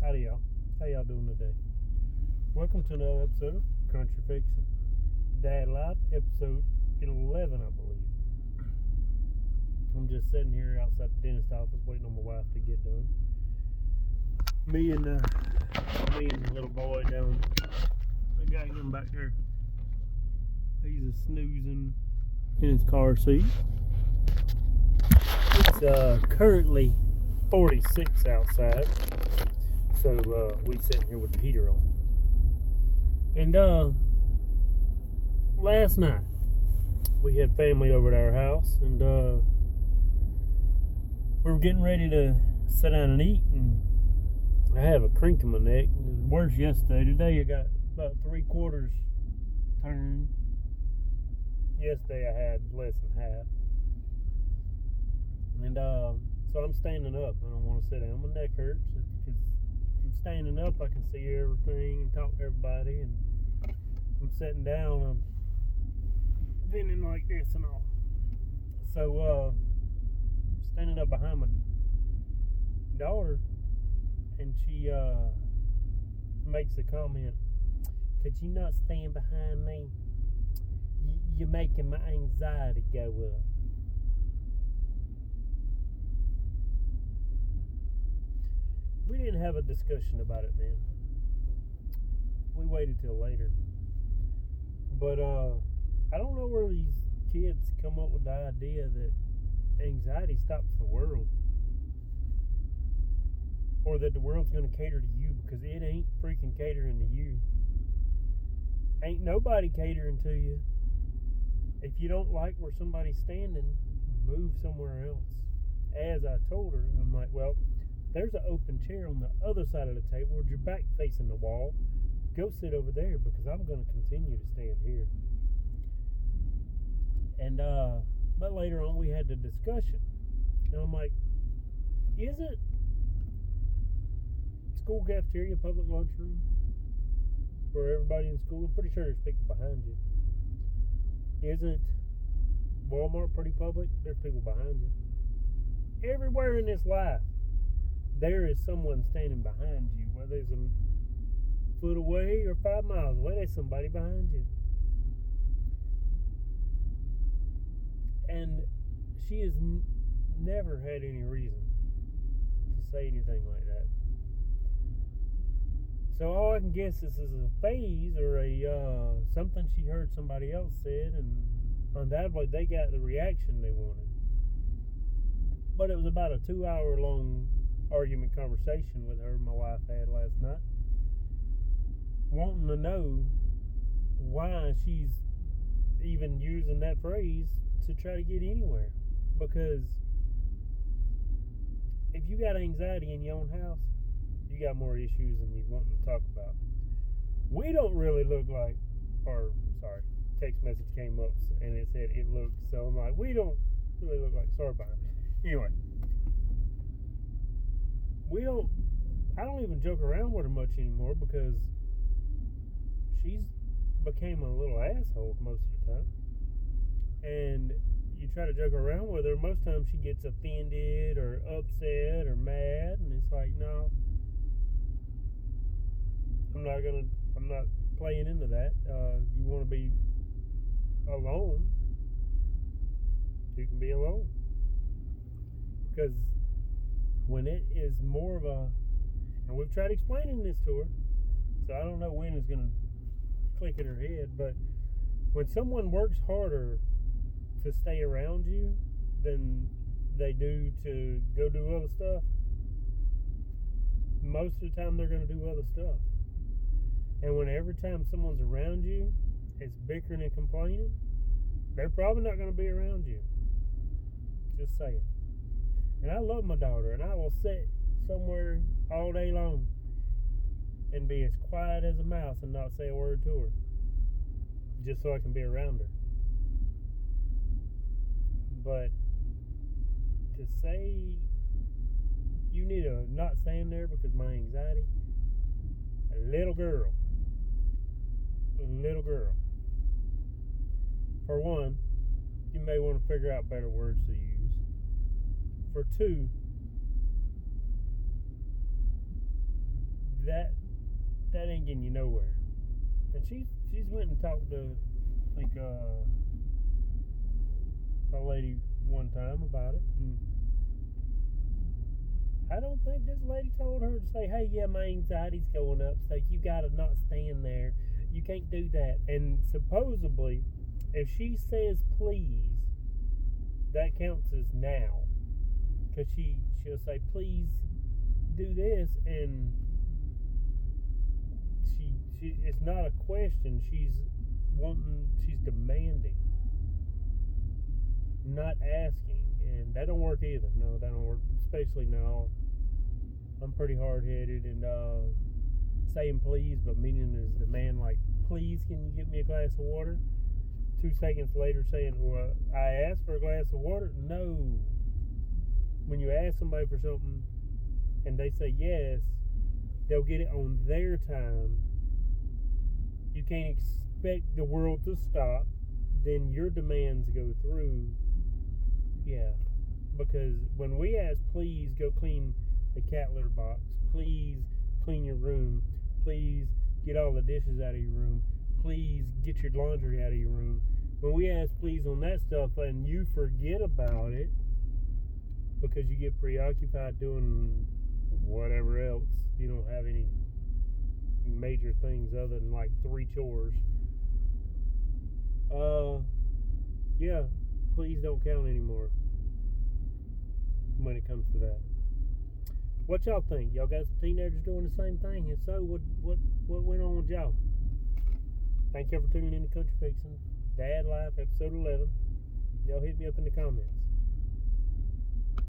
Howdy, y'all. How y'all doing today? Welcome to another episode of Country Fixin'. Dad Live, episode 11, I believe. I'm just sitting here outside the dentist office waiting on my wife to get done. Me and the little boy down, the guy him back there, he's a snoozing in his car seat. It's currently 46 outside, so we sitting here with the heater on. And last night we had family over at our house, and we were getting ready to sit down and eat, and I have a crink in my neck. It was worse yesterday. Today I got about 3/4 turn. Yesterday I had less than half. And so I'm standing up. I don't want to sit down. My neck hurts because I'm standing up. I can see everything and talk to everybody. And I'm sitting down. I'm bending like this and all. So standing up behind my daughter, and she makes a comment. Could you not stand behind me? You're making my anxiety go up. We didn't have a discussion about it then. We waited till later. But I don't know where these kids come up with the idea that anxiety stops the world, or that the world's going to cater to you, because it ain't freaking catering to you. Ain't nobody catering to you. If you don't like where somebody's standing, move somewhere else. As I told her, I'm like, well, there's an open chair on the other side of the table with your back facing the wall. Go sit over there, because I'm going to continue to stand here. And but later on we had the discussion, and I'm like, isn't school cafeteria public lunchroom for everybody in school? I'm pretty sure there's people behind you. Isn't Walmart pretty public? There's people behind you. Everywhere in this life, there is someone standing behind you. Whether it's a foot away or 5 miles away, there's somebody behind you. And she has never had any reason to say anything like that. So all I can guess is a phase, or a something she heard somebody else said, and undoubtedly they got the reaction they wanted. But it was about a 2-hour long argument conversation with her and my wife had last night, wanting to know why she's even using that phrase to try to get anywhere. Because if you got anxiety in your own house, you got more issues than you want to talk about. We don't really look like, or sorry, text message came up and it said it looked, so I'm like, we don't really look like, sorry about it. Anyway, I don't even joke around with her much anymore, because she's became a little asshole most of the time. And you try to joke around with her, most times she gets offended or upset or mad, and it's like, no, I'm not playing into that. You want to be alone, you can be alone. Because when it is more of a, and we've tried explaining this to her, so I don't know when it's going to click in her head, but when someone works harder to stay around you than they do to go do other stuff, most of the time they're going to do other stuff. And when every time someone's around you is bickering and complaining, they're probably not going to be around you. Just saying. And I love my daughter, and I will sit somewhere all day long and be as quiet as a mouse and not say a word to her, just so I can be around her. But to say you need to not stand there because of my anxiety, little girl. For one, you may want to figure out better words to use. For two, that ain't getting you nowhere. And she's went and talked to like a lady one time about it, and I don't think this lady told her to say, hey, yeah, my anxiety's going up, so you gotta not stand there. You can't do that. And supposedly, if she says please, that counts as now. Because she'll say, please do this, and she it's not a question. She's demanding, not asking. And that don't work either. No, that don't work. Especially now, I'm pretty hard-headed, and saying please, but meaning is demand, like, please, can you get me a glass of water? 2 seconds later saying, well, I asked for a glass of water? No. When you ask somebody for something and they say yes, they'll get it on their time. You can't expect the world to stop. Then your demands go through. Yeah. Because when we ask, please go clean the cat litter box, please clean your room, please get all the dishes out of your room, please get your laundry out of your room. When we ask please on that stuff and you forget about it because you get preoccupied doing whatever else, you don't have any major things other than like 3 chores. Yeah, please don't count anymore when it comes to that. What y'all think? Y'all got some teenagers doing the same thing? If so, what went on with y'all? Thank y'all for tuning in to Country Fixin', Dad Life, episode 11. Y'all hit me up in the comments.